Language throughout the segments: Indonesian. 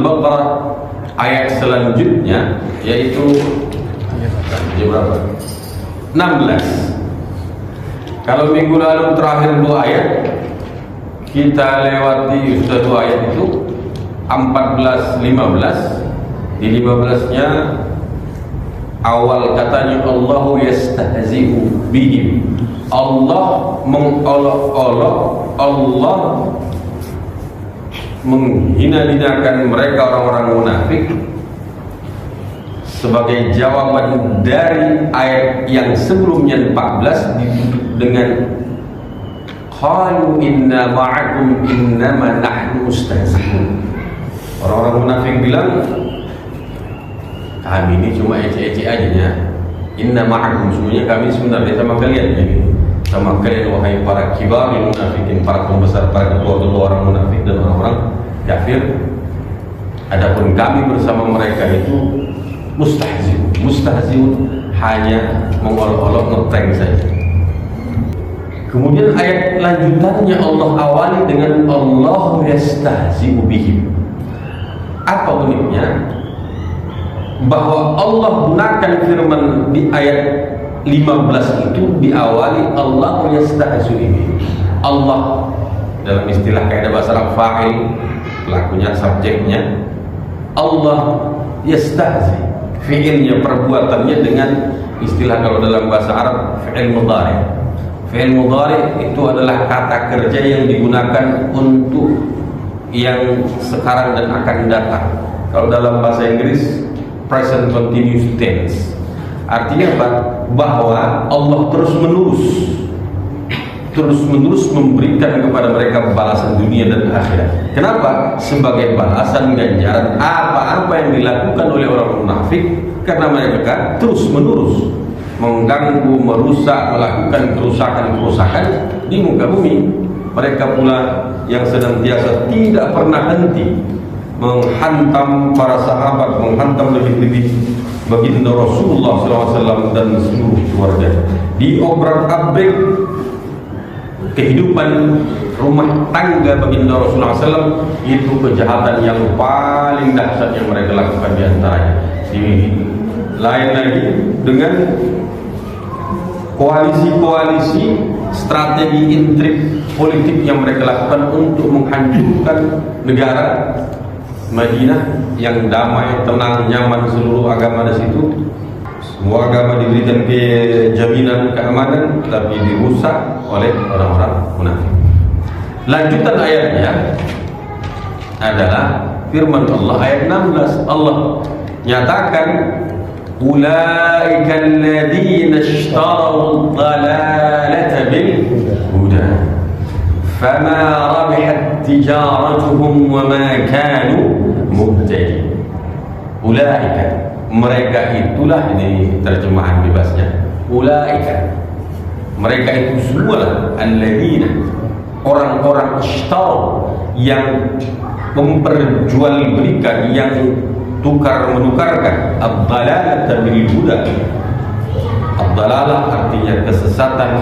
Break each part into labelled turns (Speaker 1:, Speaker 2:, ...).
Speaker 1: Al-Baqarah ayat selanjutnya, yaitu berapa? 16. Kalau minggu lalu terakhir 2 ayat, kita lewati sudah 2 ayat itu 14, 15. Di 15-nya awal katanya Allahu yastahzi'u bihim. Allah mengolok-olok, Allah menghina-hinakan mereka orang-orang munafik sebagai jawaban dari ayat yang sebelumnya 14 dengan qalu inna ma'akum innama nahnu mustahzi'un. Orang-orang munafik bilang, kami ini cuma ecek-ecek aja ya. Inna ma'akum, semuanya kami sebenarnya sama kalian ini. Sama kalian wahai para kibarul munafikin, para pembesar, para ketua-ketua orang munafik dan orang-orang kafir. Adapun kami bersama mereka itu mustahzi'un. Mustahzi'un hanya mengolok-olok, ngeprank saja. Kemudian ayat lanjutannya Allah awali dengan Allahu yastahzi'u bihim. Apa uniknya? Bahwa Allah gunakan firman di ayat 15 itu diawali Allahu yastahzi'u bihim. Allah dalam istilah kaidah bahasa Arab fa'il, pelakunya, subjeknya. Allah yastahzi, fi'ilnya, perbuatannya dengan istilah kalau dalam bahasa Arab fi'il mudhari'. Fi'il mudhari' itu adalah kata kerja yang digunakan untuk yang sekarang dan akan datang. Kalau dalam bahasa Inggris present continuous tense. Artinya apa? Bahwa Allah terus menerus memberikan kepada mereka balasan dunia dan akhirat. Kenapa? Sebagai balasan ganjaran apa-apa yang dilakukan oleh orang munafik, karena mereka terus menerus mengganggu, merusak, melakukan kerusakan-kerusakan di muka bumi. Mereka pula yang senantiasa tidak pernah henti menghantam para sahabat, menghantam lebih-lebih baginda Rasulullah SAW dan seluruh keluarga. Di obrak-abrik kehidupan rumah tangga baginda Rasulullah SAW, itu kejahatan yang paling dahsyat yang mereka lakukan di antaranya. Di lain lagi dengan koalisi-koalisi, strategi intrik politik yang mereka lakukan untuk menghancurkan negara Madinah yang damai, tenang, nyaman, seluruh agama di situ. Semua agama diberikan jaminan keamanan, tapi dirusak oleh orang-orang munafik. Lanjutan ayatnya adalah firman Allah ayat 16. Allah nyatakan ulaika alladziina ishtaraw ad-dalalata bil huda fama rabihat tijaratuhum wa ma kanu muhtadin. Ulaika, mereka itulah, ini terjemahan bebasnya, ulaika, mereka itu semua alladzina, orang-orang ishtaraw, yang memperjualbelikan, yang tukar-menukarkan ad-dalalata bil huda. Ad-dalalah artinya kesesatan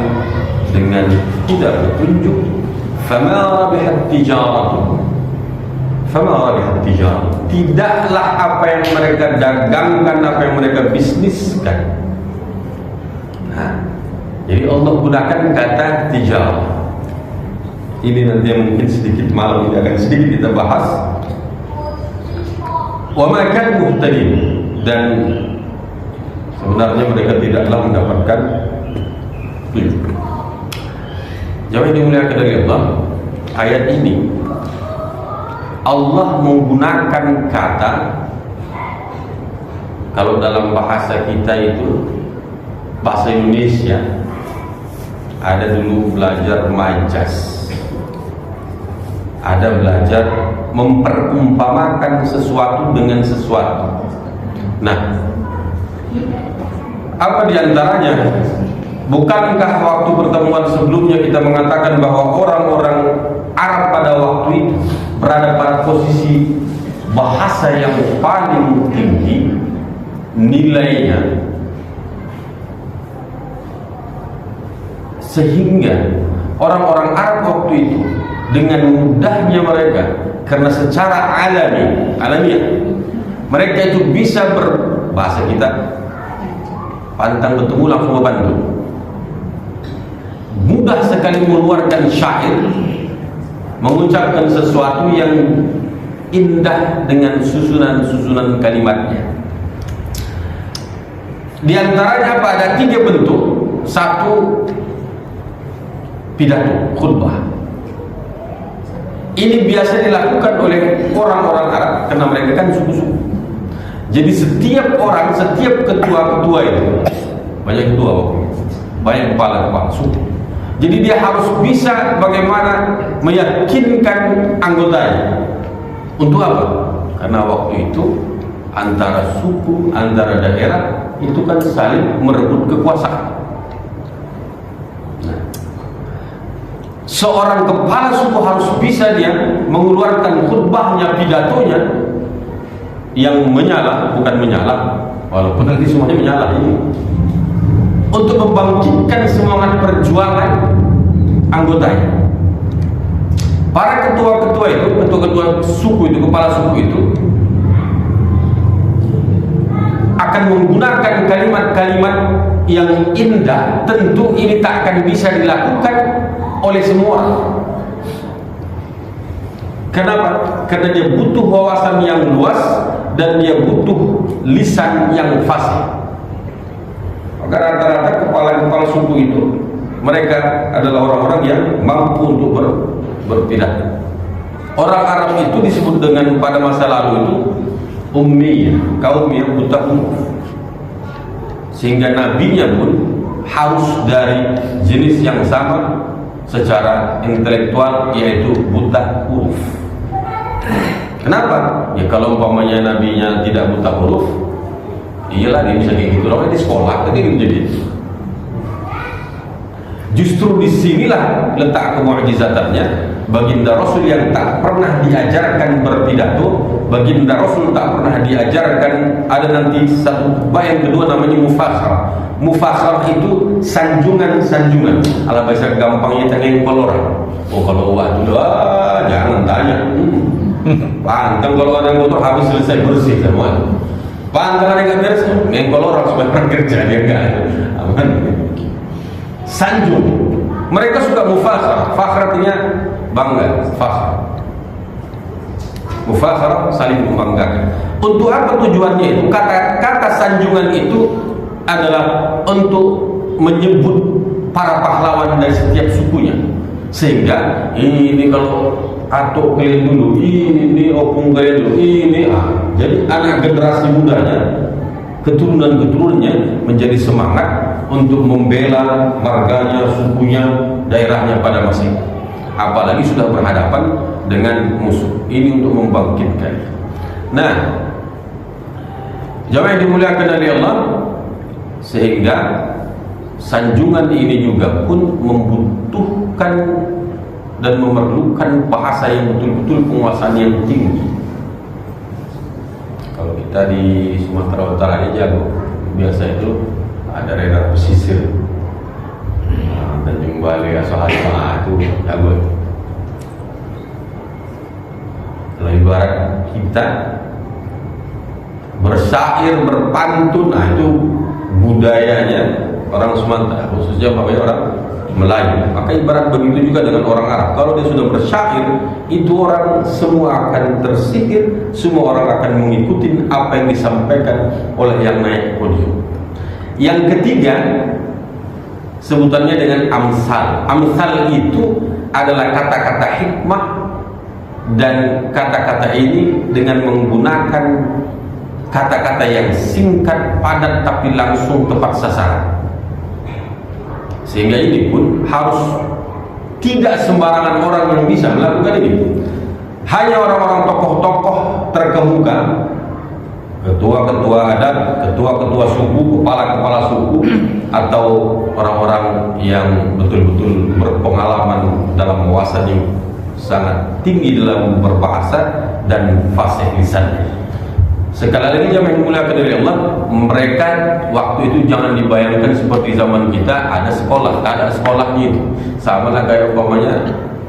Speaker 1: dengan tidak petunjuk. Fama rabihat tijaratuhum, fama rabihat tijaratuhum, tidaklah apa yang mereka dagangkan, apa yang mereka bisniskan. Nah, jadi Allah gunakan kata tijarah. Ini nanti yang mungkin sedikit malam ini akan sedikit kita bahas. Wa ma kanu muhtadin, dan sebenarnya mereka tidaklah mendapatkan petunjuk. Jawab yang dimuliakan dari Allah, ayat ini Allah menggunakan kata, kalau dalam bahasa kita itu bahasa Indonesia ada dulu belajar majas, ada belajar memperumpamakan sesuatu dengan sesuatu. Nah, apa diantaranya? Bukankah waktu pertemuan sebelumnya kita mengatakan bahwa orang-orang Arab pada waktu itu berada pada posisi bahasa yang paling tinggi nilainya, sehingga orang-orang Arab waktu itu dengan mudahnya mereka Karena secara alamiah mereka itu bisa berbahasa kita pantang bertemu langsung membantu, mudah sekali mengeluarkan syair, mengucapkan sesuatu yang indah dengan susunan kalimatnya. Di antaranya pada 3 bentuk. Satu, pidato, khutbah. Ini biasa dilakukan oleh orang-orang Arab karena mereka kan suku-suku. Jadi setiap ketua-ketua itu, banyak ketua, banyak kepala suku. Jadi dia harus bisa bagaimana meyakinkan anggotanya. Untuk apa? Karena waktu itu antara suku, antara daerah itu kan saling merebut kekuasaan. Seorang kepala suku harus bisa dia mengeluarkan khutbahnya, pidatonya yang bukan menyala, walaupun nanti semuanya menyala ini, untuk membangkitkan semangat perjuangan anggotanya. Para ketua-ketua itu, ketua-ketua suku itu, kepala suku itu akan menggunakan kalimat-kalimat yang indah. Tentu ini tak akan bisa dilakukan oleh semua. Kenapa? Karena dia butuh wawasan yang luas dan dia butuh lisan yang fasih. Maka rata-rata kepala-kepala suku itu mereka adalah orang-orang yang mampu untuk berpidato. Orang Arab itu disebut dengan pada masa lalu itu ummiyah, kaum yang buta huruf. Sehingga nabinya pun harus dari jenis yang sama secara intelektual, yaitu buta huruf. Kenapa? Ya kalau umpamanya nabinya tidak buta huruf, iyalah dia bisa kayak gitu. Orang di sekolah kayak gitu jadi. Justru disinilah letak kemu'jizatannya. Baginda Rasul yang tak pernah diajarkan berpidato, baginda Rasul tak pernah diajarkan. Ada nanti satu khutbah yang kedua namanya mufakhar. Mufakhar itu sanjungan-sanjungan. Ala bahasa gampangnya tengengkol orang. Oh kalau waduh, jangan tanya. Pantang kalau ada yang kotor habis selesai bersih semua. Pantang ada yang beres, ngengkol orang supaya kerja dia enggak. Aman. Sanjung. Mereka suka mufakhar. Fakhar artinya bangga, fakhar. Mufakhar saling membanggakan. Untuk apa tujuannya itu? Kata sanjungan itu adalah untuk menyebut para pahlawan dari setiap sukunya. Sehingga ini kalau atuk kalian dulu, ini opung kalian dulu, ini jadi anak generasi mudanya, keturunan-keturunannya menjadi semangat untuk membela marganya, sukunya, daerahnya pada masa itu. Apalagi sudah berhadapan dengan musuh. Ini untuk membangkitkan. Nah, jamaah yang dimuliakan oleh Allah, sehingga sanjungan ini juga pun membutuhkan dan memerlukan bahasa yang betul-betul penguasaan yang tinggi. Kalau kita di Sumatera Utara ini jago, biasa itu ada daerah pesisir, Tanjung Balai, Asohadma itu jago. Kalau ibarat kita bersyair, berpantun, itu budayanya orang Sumatera, khususnya orang Melayu. Maka ibarat begitu juga dengan orang Arab. Kalau dia sudah bersyair, itu orang semua akan tersihir, semua orang akan mengikuti apa yang disampaikan oleh yang naik podium. Yang ketiga, sebutannya dengan amsal. Amsal itu adalah kata-kata hikmah, dan kata-kata ini dengan menggunakan kata-kata yang singkat, padat, tapi langsung tepat sasaran. Sehingga ini pun harus tidak sembarangan orang yang bisa melakukan ini. Hanya orang-orang tokoh-tokoh terkemuka, ketua-ketua adat, ketua-ketua suku, kepala-kepala suku, atau orang-orang yang betul-betul berpengalaman dalam wawasan yang sangat tinggi dalam berbahasa dan fasih lisannya. Sekali lagi jamaah yang dimuliakan oleh Allah, mereka waktu itu jangan dibayangkan seperti zaman kita ada sekolah, tak ada sekolahnya itu. Sama lah kayak umpamanya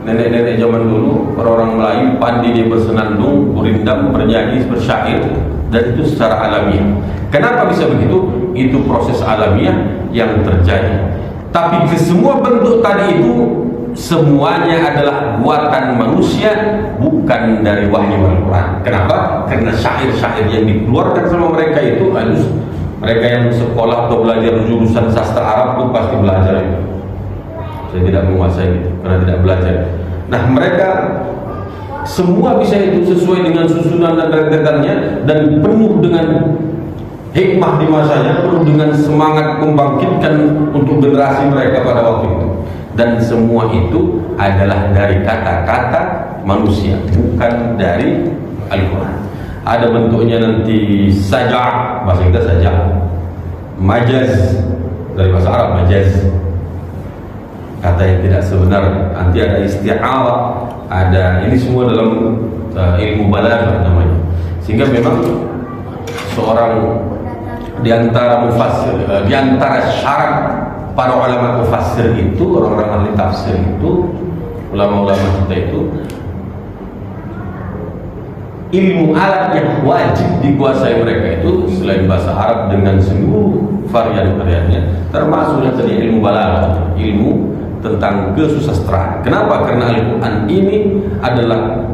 Speaker 1: nenek-nenek zaman dulu, orang-orang Melayu pandai dia bersenandung, berindam, bernyanyi, bersyair, dan itu secara alamiah. Kenapa bisa begitu? Itu proses alamiah yang terjadi. Tapi kesemua bentuk tadi itu semuanya adalah buatan manusia, bukan dari wahyu Al-Quran. Kenapa? Karena syair-syair yang dikeluarkan sama mereka itu harus mereka yang sekolah atau belajar jurusan sastra Arab itu pasti belajar itu. Saya tidak menguasai itu karena tidak belajar. Nah, mereka semua bisa itu sesuai dengan susunan dan rentetannya dan penuh dengan hikmah di masanya, penuh dengan semangat membangkitkan untuk generasi mereka pada waktu itu. Dan semua itu adalah dari kata-kata manusia, bukan dari Al-Quran. Ada bentuknya nanti saja', bahasa kita saja', majaz dari bahasa Arab, majaz, kata yang tidak sebenar. Nanti ada isti'arah, ada, ini semua dalam ilmu balaghah namanya. Sehingga memang seorang di antara mufassir, di antara syarat para ulama mufassir itu, orang-orang ahli tafsir itu, ulama-ulama kita itu, ilmu alat yang wajib dikuasai mereka itu selain bahasa Arab dengan seluruh varian-variannya, termasuk yang tadi ilmu balaghah, ilmu tentang kesusastraan. Kenapa? Karena Al-Quran ini adalah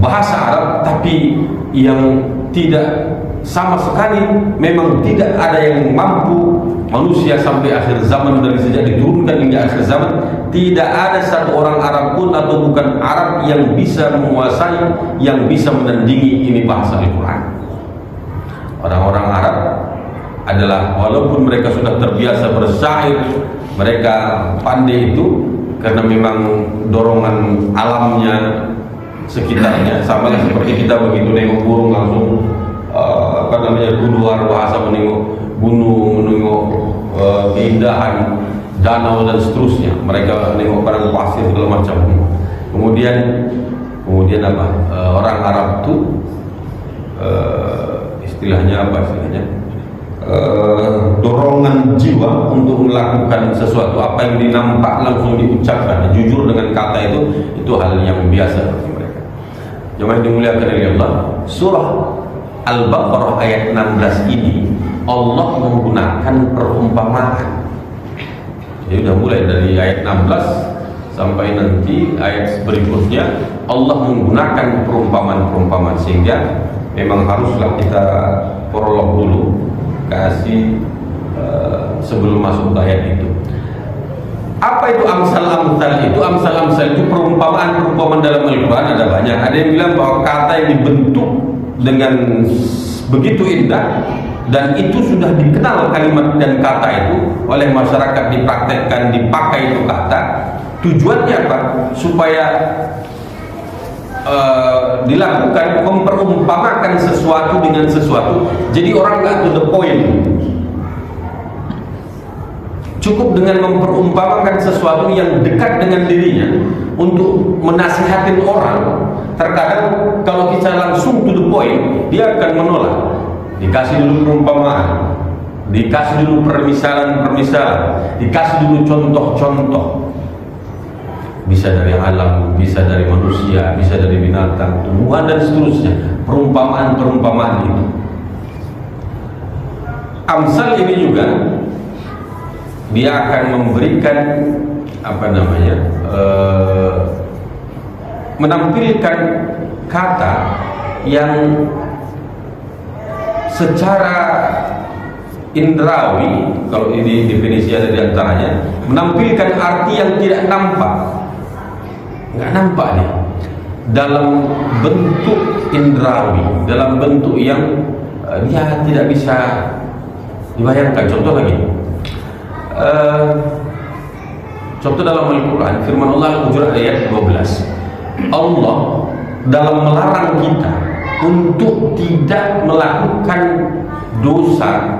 Speaker 1: bahasa Arab, tapi yang tidak sama sekali, memang tidak ada yang mampu manusia sampai akhir zaman, dari sejak diturunkan hingga akhir zaman, tidak ada satu orang Arab pun atau bukan Arab yang bisa menguasai, yang bisa menandingi ini bahasa Al-Quran. Orang-orang Arab adalah, walaupun mereka sudah terbiasa bersyair, mereka pandai itu karena memang dorongan alamnya sekitarnya, sama seperti kita begitu nengok burung langsung keluar bahasa, menengok gunung, menengok keindahan danau dan seterusnya. Mereka menengok padang pasir segala macam. Kemudian apa? Orang Arab itu istilahnya apa istilahnya? Dorongan jiwa untuk melakukan sesuatu, apa yang dinampak langsung diucapkan, jujur dengan kata itu hal yang biasa bagi mereka. Jemaah dimuliakan oleh Allah, surah Al-Baqarah ayat 16 ini Allah menggunakan perumpamaan. Jadi sudah mulai dari ayat 16 sampai nanti ayat berikutnya Allah menggunakan perumpamaan-perumpamaan, sehingga memang haruslah kita prolog dulu, kasih sebelum masuk ayat itu. Apa itu amsal-amsal itu? Amsal-amsal itu perumpamaan-perumpamaan dalam Al-Quran ada banyak. Ada yang bilang bahwa kata yang dibentuk dengan begitu indah dan itu sudah dikenal kalimat dan kata itu oleh masyarakat, dipraktekkan, dipakai itu kata. Tujuannya apa? Supaya dilakukan, memperumpamakan sesuatu dengan sesuatu, jadi orang nggak to the point. Cukup dengan memperumpamakan sesuatu yang dekat dengan dirinya untuk menasihatin orang. Terkadang kalau kita langsung to the point, dia akan menolak. Dikasih dulu perumpamaan, dikasih dulu permisalan-permisalan, dikasih dulu contoh-contoh. Bisa dari alam, bisa dari manusia, bisa dari binatang, tumbuhan dan seterusnya. Perumpamaan-perumpamaan itu. Amsal ini juga dia akan memberikan menampilkan kata yang secara indrawi, kalau ini definisi ada di antaranya, menampilkan arti yang tidak nampak, nggak nampak nih, dalam bentuk indrawi, dalam bentuk yang dia tidak bisa dibayangkan. Contoh lagi, contoh dalam Al-Quran, firman Allah Al-Hujurat ayat 12, Allah dalam melarang kita untuk tidak melakukan dosa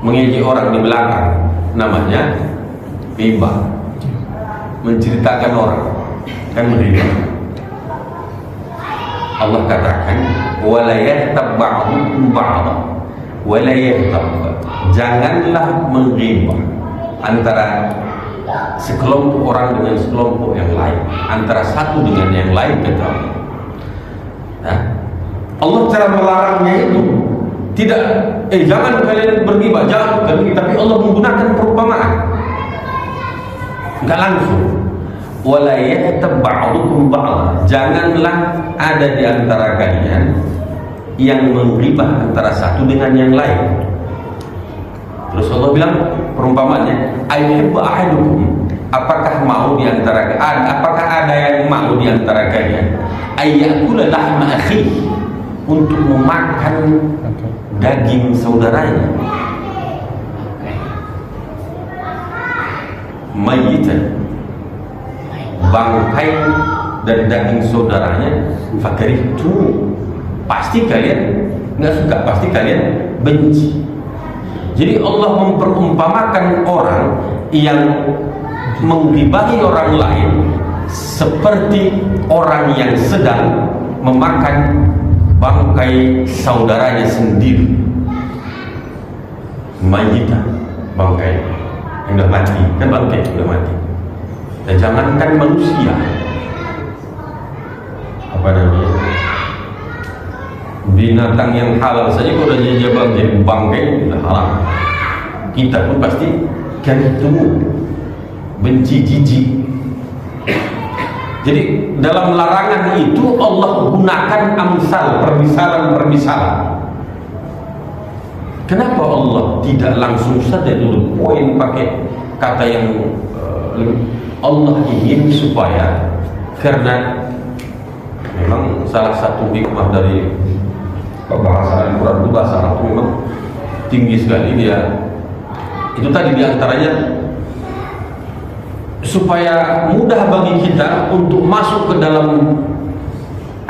Speaker 1: mengejek orang di belakang, namanya ghibah, menceritakan orang, kan begitu. Allah katakan wala yahtab ba'dukum ba'dha wala yahtab, janganlah menghibah antara sekelompok orang dengan sekelompok yang lain, antara satu dengan yang lain, kata Allah. Nah, Allah cara melarangnya itu tidak, jangan kalian bergibah, jangan kalian, tapi Allah menggunakan perumpamaan, enggak langsung. Wala yahtab ba'dukum ba'd, janganlah ada di antara kalian yang menggibah antara satu dengan yang lain. Terus Allah bilang perumpamaannya, ayyuhibbu ahadukum, apakah mau di antara, apakah ada yang mau di antara kalian ayyakula lahma akhi, untuk memakan daging saudaranya, mayyitan, bangkai dan daging saudaranya, fakarihtu, pasti kalian nggak suka, pasti kalian benci. Jadi Allah memperumpamakan orang yang menggibahi orang lain seperti orang yang sedang memakan bangkai saudaranya sendiri. Mayita, bangkai yang sudah mati, kan bangkai sudah mati. Dan jangankan manusia, apa namanya, binatang yang halal saja kalau udah jadi bangkai sudah halal. Kita pun pasti kan itu benci, jijik. Jadi dalam larangan itu Allah gunakan amsal, permisalan. Kenapa Allah tidak langsung saja dulu poin pakai kata yang Allah ingin supaya, karena memang salah satu hikmah dari bahasa Al-Quran itu, bahasa Arab itu memang tinggi sekali dia. Itu tadi diantaranya supaya mudah bagi kita untuk masuk ke dalam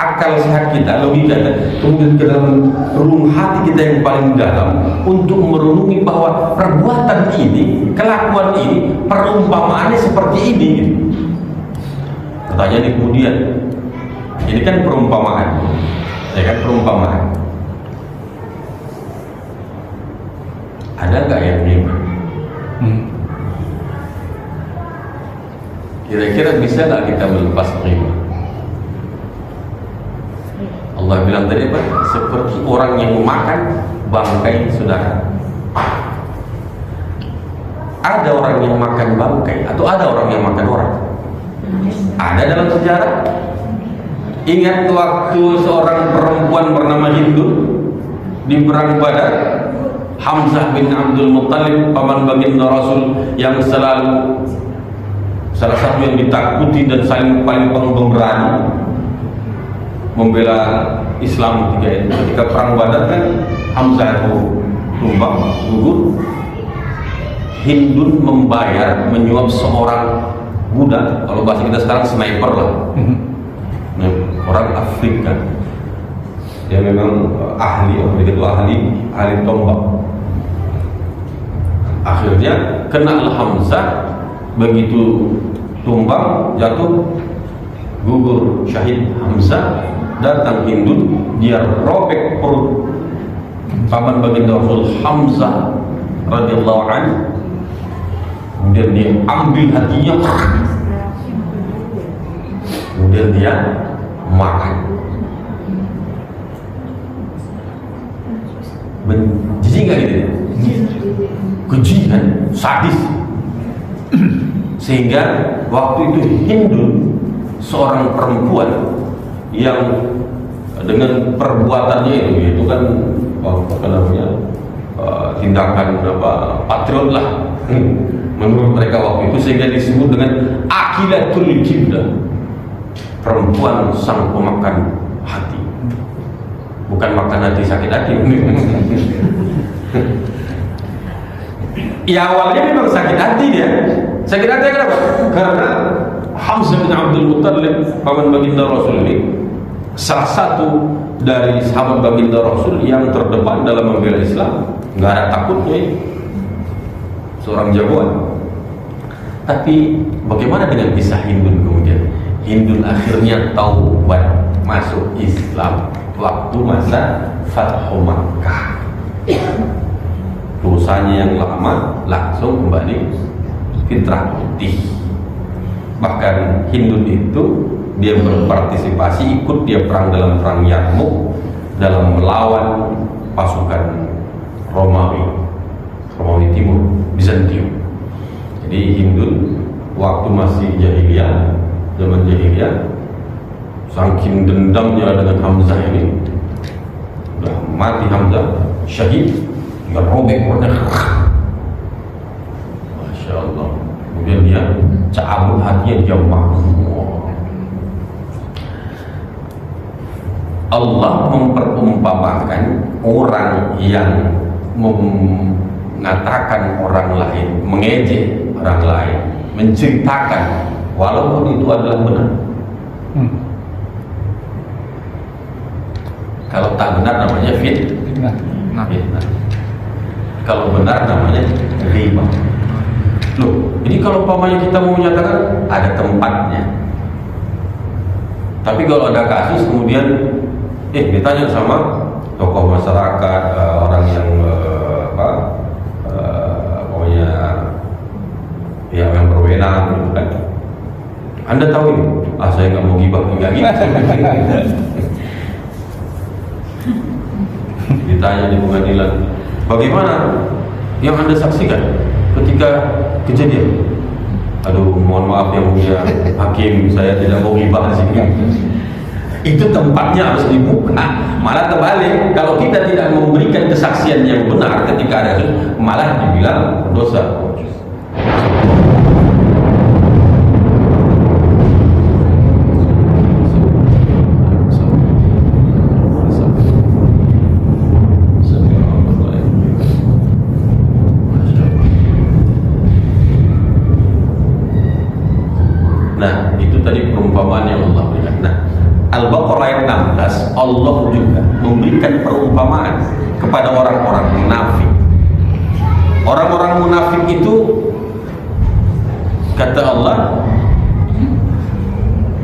Speaker 1: akal sehat kita, logika kita, kemudian ke dalam relung hati kita yang paling dalam, untuk merenungi bahwa perbuatan ini, kelakuan ini, perumpamaannya seperti ini gitu. Pertanyaan ini kemudian, ini kan perumpamaan, ya kan, perumpamaan. Ada nggak yang lima? Kira-kira bisa nggak kita melepas terima? Allah bilang tadi apa? Seperti orang yang memakan bangkai saudara. Ada orang yang makan bangkai atau ada orang yang makan orang? Ada dalam sejarah. Ingat waktu seorang perempuan bernama Hindu di perang Badar, Hamzah bin Abdul Muttalib, paman baginda Rasul, yang selalu salah satu yang ditakuti dan paling pemberani membela Islam ketika perang Badar, kan Hamzah itu tumbang, gugur. Hindun membayar, menyuap seorang budak, kalau bahasa kita sekarang sniper lah, orang Afrika, dia memang ahli, ahli tombak. Akhirnya kenalah Hamzah, begitu tumbang jatuh, gugur syahid Hamzah. Datang Hindun, dia robek perut paman baginda Rasul Hamzah radhiyallahu anhu, kemudian dia ambil hatinya, kemudian dia makan. Jijik nggak gitu? Keji kan, sadis. Sehingga waktu itu Hindun, seorang perempuan yang dengan perbuatannya itu kan apa namanya, tindakan patriot lah menurut mereka waktu itu, sehingga disebut dengan akilatul jibda, perempuan sang pemakan hati. Bukan makan hati, sakit hati. Ya awalnya memang sakit hati dia. Sakit hati kenapa? Karena Hamzah bin Abdul Muttalib, paman baginda Rasul ini, salah satu dari sahabat baginda Rasul yang terdepan dalam membela Islam, nggak ada takutnya, seorang jagoan. Tapi bagaimana dengan kisah Hindun kemudian? Hindun akhirnya taubat, masuk Islam waktu masa Fathu Makkah. Dosanya yang lama langsung kembali fitrah putih. Bahkan Hindun itu dia berpartisipasi, ikut dia perang dalam perang Yarmouk dalam melawan pasukan Romawi Timur, Bizantium. Jadi Hindun waktu masih jahiliyah, zaman jahiliyah, saking dendamnya dengan Hamzah ini, udah mati Hamzah, syahid, tinggal robek warna, Masya Allah. Kemudian dia cabut hatinya, dia mahu. Allah memperumpamakan orang yang mengatakan orang lain, mengejek orang lain, menceritakan walaupun itu adalah benar. Kalau tak benar namanya fitnah. Kalau benar namanya riba. Loh, ini kalau umpamanya kita mau menyatakan ada tempatnya. Tapi kalau ada kasus kemudian ditanya sama tokoh masyarakat, orang yang pokoknya pihak yang berwenang gitu kan. Anda tahu ini? Saya nggak mau gibah, nggak gitu. Ditanya di pengadilan, bagaimana yang Anda saksikan ketika kejadian? Aduh, mohon maaf yang mulia hakim, saya tidak mau gibah di sini. Itu tempatnya harus dibuka. Malah terbalik, kalau kita tidak memberikan kesaksian yang benar ketika ada kasus, malah dibilang dosa. Nah, itu tadi perumpamaan yang Allah berikan. Nah, Al-Baqarah ayat 16, Allah juga memberikan perumpamaan kepada orang-orang munafik. Orang-orang munafik itu, kata Allah,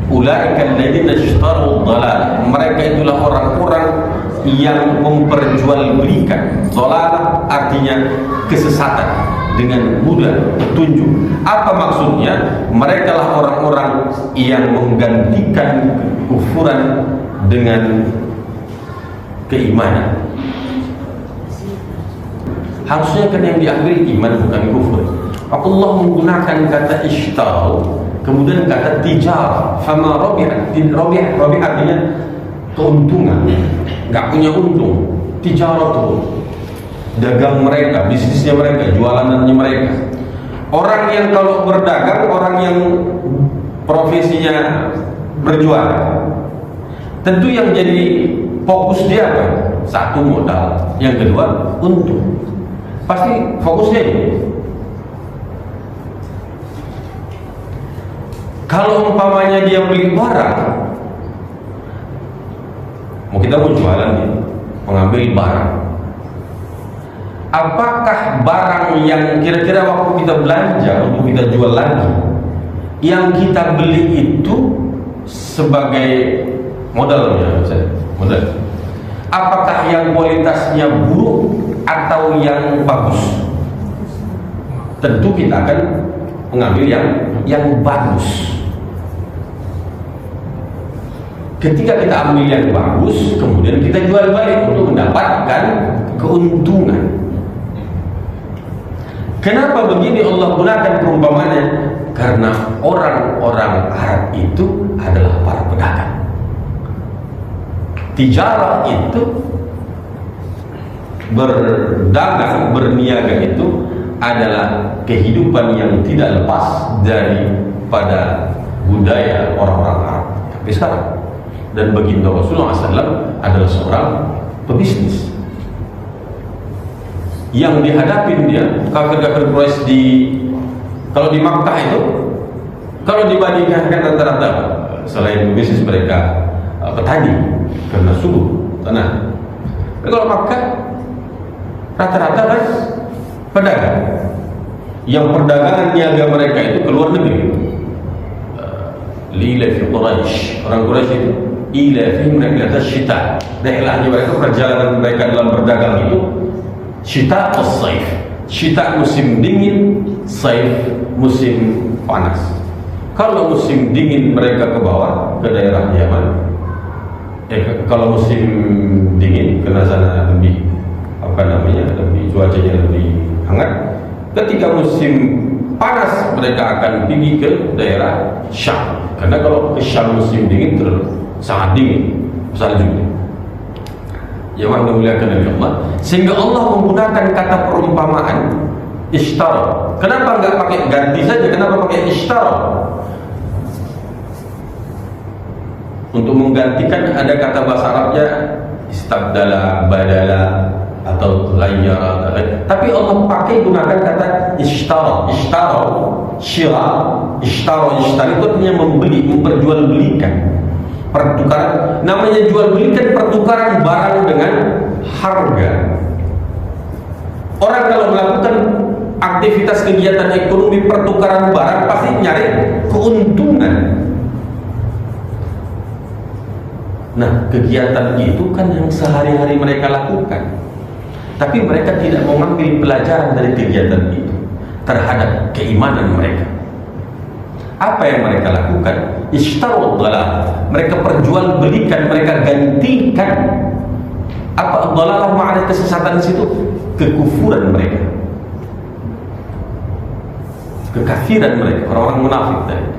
Speaker 1: ulaika alladziina ishtaru ad-dhalalah, mereka itulah orang-orang yang memperjualbelikan dhalalah, artinya kesesatan, dengan mudah petunjuk. Apa maksudnya? Mereka lah orang-orang yang menggantikan kufuran dengan keimanan. Harusnya kan yang diambil iman, bukan kufur. Allah menggunakan kata ishtaru, kemudian kata tijar, fama rabi'at. Rabi' artinya keuntungan, nggak punya untung. Tijaratu, dagang mereka, bisnisnya mereka, jualannya mereka. Orang yang kalau berdagang, orang yang profesinya berjualan, tentu yang jadi fokus dia apa? Satu, modal, yang kedua untung. Pasti fokusnya itu. Kalau umpamanya dia beli barang, kita mau jualan nih, mengambil barang. Apakah barang yang kira-kira waktu kita belanja untuk kita jual lagi, yang kita beli itu sebagai modalnya, modal? Apakah yang kualitasnya buruk atau yang bagus? Tentu kita akan mengambil yang bagus. Ketika kita ambil yang bagus, kemudian kita jual balik untuk mendapatkan keuntungan. Kenapa begini Allah gunakan perumpamannya? Karena orang-orang Arab itu adalah para pedagang. Tijarah itu, berdagang, berniaga itu adalah kehidupan yang tidak lepas daripada budaya orang-orang Arab sampai sekarang. Dan baginda Rasulullah SAW adalah seorang pebisnis. Yang dihadapin dia kafir-kafir Quraisy kalau di Makkah itu, kalau dibandingkan rata-rata selain bisnis mereka petani karena subur tanah. Tapi kalau Makkah rata-rata kan pedagang. Yang perdagangan niaga mereka itu ke luar negeri. Lilafi Quraisy, orang Quraisy itu ilafi mereka syita. Daerahnya mereka, perjalanan mereka dalam berdagang itu syita as-saif, syita musim dingin saif, musim panas. Kalau musim dingin mereka ke bawah ke daerah Yaman. Kalau musim dingin kena sana lebih lebih cuacanya lebih hangat. Ketika musim panas mereka akan pergi ke daerah Syam. Karena kalau ke Syam musim dingin sangat dingin saljunya. Yang dimuliakan oleh Allah, sehingga Allah menggunakan kata perumpamaan ishtara. Kenapa enggak pakai ganti saja? Kenapa pakai ishtara? Untuk menggantikan ada kata bahasa Arabnya istabdala, badala atau ghayyara. Tapi Allah pakai gunakan kata ishtara. Ishtara, syira, ishtara, ishtari itu artinya membeli, memperjualbelikan. Pertukaran, namanya jual belikan pertukaran barang dengan harga. Orang kalau melakukan aktivitas kegiatan ekonomi pertukaran barang pasti nyari keuntungan. Nah, kegiatan itu kan yang sehari-hari mereka lakukan. Tapi mereka tidak mengambil pelajaran dari kegiatan itu terhadap keimanan mereka. Apa yang mereka lakukan? Ishtarud dhalalah. Mereka perjualbelikan, mereka gantikan. Apa dhalalah makna kesesatan di situ? Kekufuran mereka, kekafiran mereka, orang-orang munafik tadi.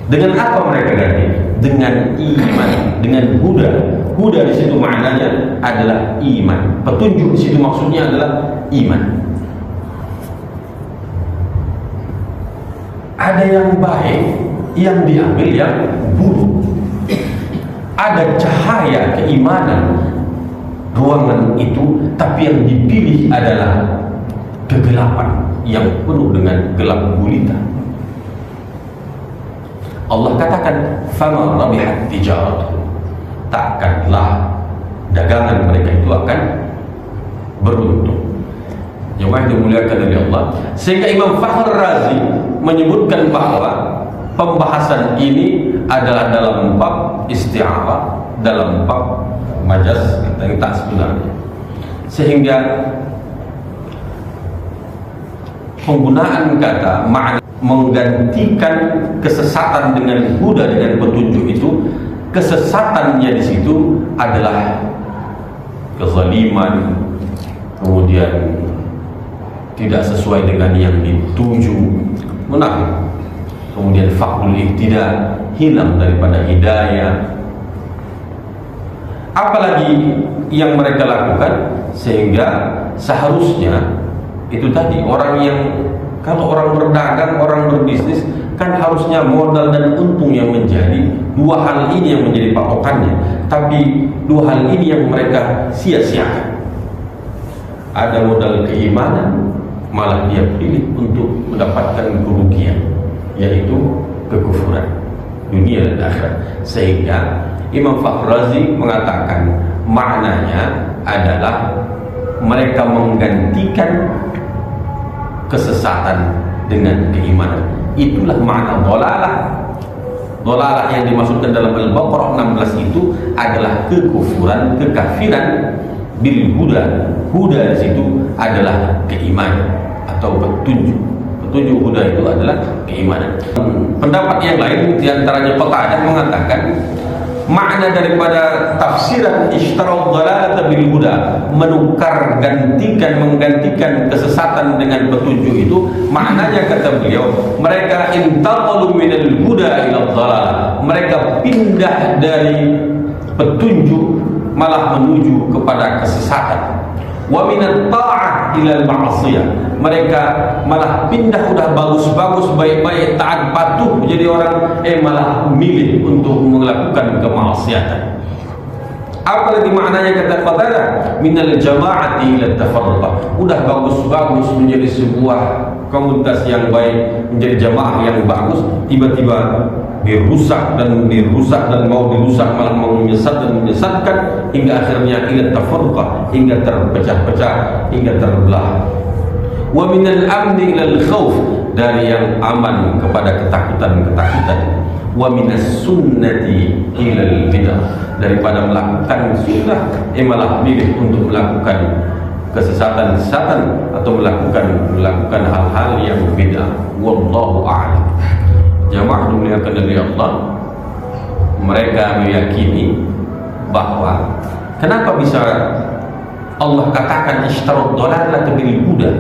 Speaker 1: Dengan apa mereka ganti? Dengan iman, dengan huda. Huda di situ maknanya adalah iman. Petunjuk di situ maksudnya adalah iman. Ada yang baik yang diambil yang buruk. Ada cahaya keimanan ruangan itu, tapi yang dipilih adalah kegelapan yang penuh dengan gelap gulita. Allah katakan, "Fama rabihat tijaratuhum." Takkanlah dagangan mereka itu akan beruntung. Yang dimuliakan oleh Allah. Sehingga Imam Fakhr Razi menyebutkan bahwa pembahasan ini adalah dalam bab isti'arah, dalam bab majaz yang tak sebenarnya. Sehingga penggunaan kata makna menggantikan kesesatan dengan huda, dengan petunjuk itu, kesesatannya di situ adalah kezaliman, kemudian tidak sesuai dengan yang dituju, munafik, kemudian fakul ihtidah, hilang daripada hidayah. Apalagi yang mereka lakukan, sehingga seharusnya itu tadi orang yang, kalau orang berdagang, orang berbisnis kan harusnya modal dan untung yang menjadi dua hal ini yang menjadi patokannya. Tapi dua hal ini yang mereka sia-siakan. Ada modal keimanan, malah dia pilih untuk mendapatkan kerugian, yaitu kekufuran dunia dan akhirat. Sehingga Imam Fakhr Razi mengatakan maknanya adalah mereka menggantikan kesesatan dengan keimanan. Itulah makna dhalalah. Dhalalah yang dimaksudkan dalam Al-Baqarah 16 itu adalah kekufuran, kekafiran. Bil huda, huda di situ adalah keimanan atau petunjuk. Petunjuk huda itu adalah keimanan. Pendapat yang lain diantaranya Qatadah mengatakan makna daripada tafsiran ishtarau dhalalata bil huda, menukar, menggantikan kesesatan dengan petunjuk itu, maknanya kata beliau, mereka intaqalu minal huda ila dhalalah, mereka pindah dari petunjuk malah menuju kepada kesesatan. Wa minat ta'ah ila al-ma'asiyah, mereka malah pindah, udah bagus-bagus, baik-baik, taat patuh jadi orang, malah milih untuk melakukan kemaksiatan. Apalagi maknanya kata Qatadah, minal jama'ati ila tafarruqah, udah bagus-bagus menjadi sebuah komunitas yang baik, menjadi jamaah yang bagus, tiba-tiba dirusak dan mau dirusak, malah mau menyesatkan hingga akhirnya ila tafarruqah, hingga terpecah-pecah, hingga terbelah. Wa minal amni ila al-khauf, dari yang aman kepada ketakutan. Wa minas sunnati ila al-bidah, daripada melakukan sunnah malah milih untuk melakukan kesesatan-kesesatan atau melakukan hal-hal yang bid'ah. Wallahu a'lam. Jamaah dimuliakan dari Allah, mereka meyakini bahwa kenapa bisa Allah katakan ishtarad dhalalata bil huda?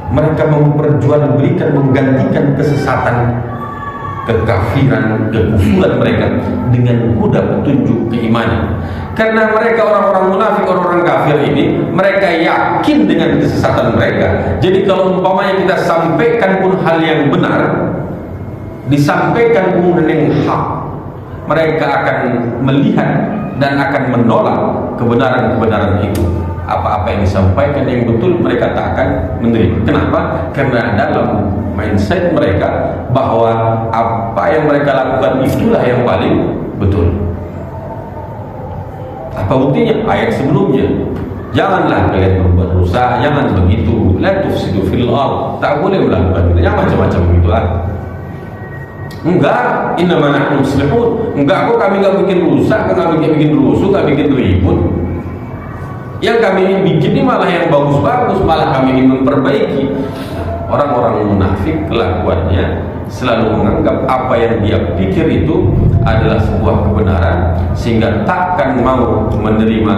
Speaker 1: Mereka memperjualbelikan, menggantikan kesesatan, kekafiran, kekufuran mereka dengan huda, petunjuk keimanan. Karena mereka orang-orang munafik, orang-orang kafir ini, mereka yakin dengan kesesatan mereka. Jadi kalau umpamanya kita sampaikan pun hal yang benar, disampaikan pun yang hak, mereka akan melihat dan akan menolak kebenaran-kebenaran itu. Apa-apa yang disampaikan yang betul mereka tak akan menerima. Kenapa? Karena dalam mindset mereka bahwa apa yang mereka lakukan itulah yang paling betul. Apa buktinya? Ayat sebelumnya, janganlah kalian berbuat rusak, jangan begitu, la tufsidu fil ardh, tak boleh melakukan itu, yang macam-macam begitu lah. Enggak, innama nahnu muslihun. Enggak kok, kami enggak bikin rusak, kami enggak bikin rusuh, enggak bikin ribut. Yang kami ingin bikin ini malah yang bagus-bagus, malah kami ingin memperbaiki. Orang-orang munafik kelakuannya selalu menganggap apa yang dia pikir itu adalah sebuah kebenaran, sehingga takkan mau menerima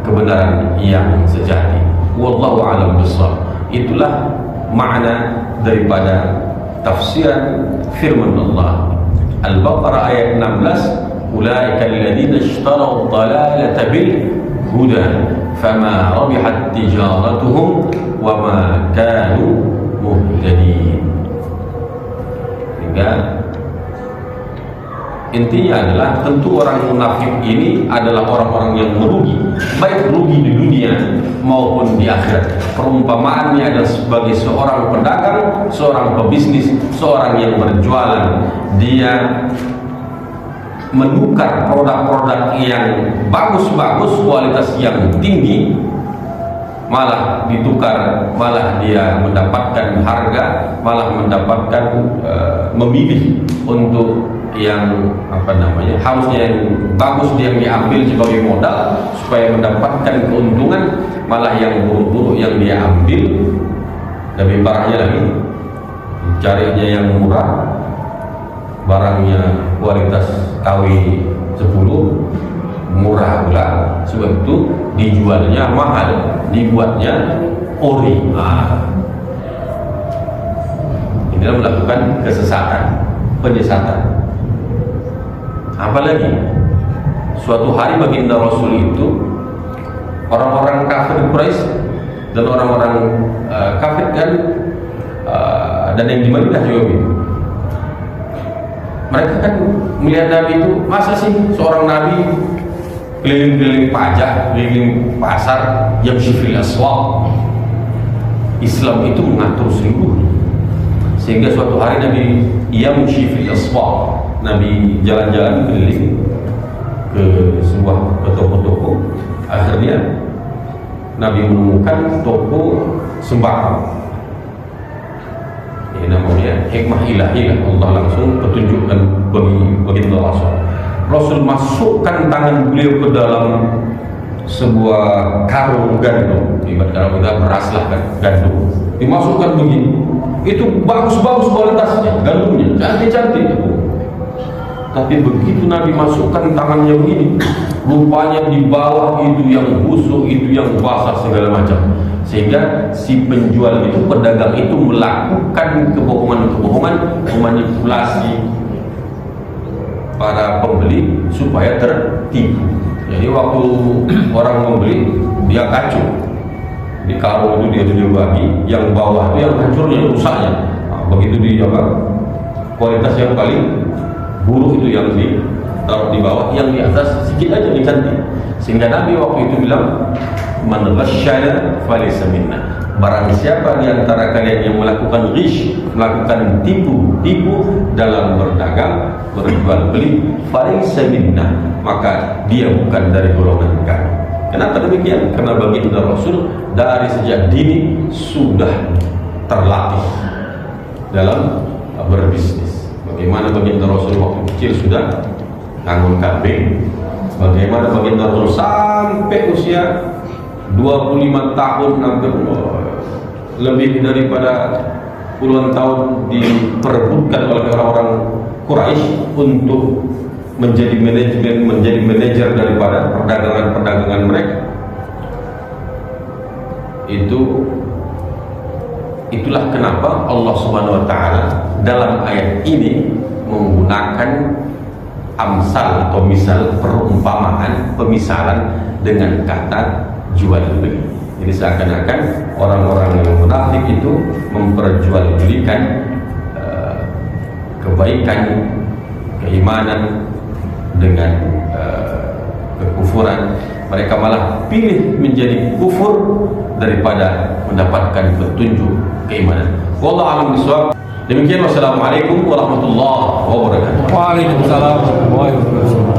Speaker 1: kebenaran yang sejati. Wallahu a'lam bishawab. Itulah makna daripada tafsiran firman Allah Al-Baqarah ayat 16, ulaika alladziina ishtaraw ad-dhalalata bil huda fama rabihat tijaratuhum wama kanu muhtadin. Hingga intinya adalah tentu orang munafik ini adalah orang-orang yang merugi, baik rugi di dunia maupun di akhirat. Perumpamaannya adalah sebagai seorang pedagang, seorang pebisnis, seorang yang berjualan. Dia menukar produk-produk yang bagus-bagus, kualitas yang tinggi, malah ditukar, malah dia mendapatkan harga, malah mendapatkan memilih untuk yang harusnya yang bagus yang diambil sebagai modal supaya mendapatkan keuntungan, malah yang buruk-buruk yang dia ambil, lebih parahnya lagi carinya yang murah, barangnya kualitas KW 10 murah pula, sebab itu dijualnya mahal, dibuatnya ori. Inilah melakukan kesesatan, penyesatan. Apalagi suatu hari baginda Rasul itu, orang-orang kafir Quraisy dan orang-orang kafir kan dan yang di Madinah juga begitu. Mereka kan melihat Nabi itu, masa sih seorang Nabi keliling-keliling pajak, keliling pasar, yamshi fil aswaq. Islam itu mengatur seluruhnya. Sehingga suatu hari Nabi yamshi fil aswaq, Nabi jalan-jalan keliling ke sebuah toko-toko. Akhirnya Nabi menemukan toko sembako. Ini namanya hikmah ilahi. Allah langsung petunjukkan bagi Rasul. Rasul masukkan tangan beliau ke dalam sebuah karung gandum. Kalau kita beras lah kan, gandum dimasukkan begini. Itu bagus-bagus kualitasnya, gandumnya cantik-cantik itu. Tapi begitu Nabi masukkan tangannya begini, rupanya di bawah itu yang busuk, itu yang basah segala macam. Sehingga si penjual itu, pedagang itu melakukan kebohongan-kebohongan, memanipulasi para pembeli supaya tertipu. Jadi waktu orang membeli, dia kacau. Di karung itu dia bagi, yang bawah itu yang hancurnya, rusaknya. Begitu di kualitas yang paling buruk itu yang ditaruh di bawah, yang di atas sedikit aja dicantik. Sehingga Nabi waktu itu bilang, man ghasyana falaysa minna. Barang siapa di antara kalian yang melakukan ghish, melakukan tipu dalam berdagang, berjual beli, falaysa minna, maka dia bukan dari golongan kami. Kenapa demikian? Karena baginda Rasul dari sejak dini sudah terlatih dalam berbisnis. Bagaimana baginda Rasul waktu kecil sudah nganggur kambing, bagaimana baginda Rasul sampai usia 25 tahun hampir lebih daripada puluhan tahun diperebutkan oleh orang-orang Quraisy untuk menjadi manajer daripada perdagangan mereka. Itulah kenapa Allah Subhanahu wa taala dalam ayat ini menggunakan amsal atau misal, perumpamaan, pemisalan dengan kata jual beli. Jadi seakan-akan orang-orang yang munafik itu memperjualbelikan kebaikan, keimanan dengan kekufuran. Mereka malah pilih menjadi kufur daripada mendapatkan petunjuk keimanan. Wallahu a'lam bishawab. Demikian, wassalamualaikum warahmatullahi wabarakatuh.
Speaker 2: Waalaikumsalam warahmatullahi wabarakatuh.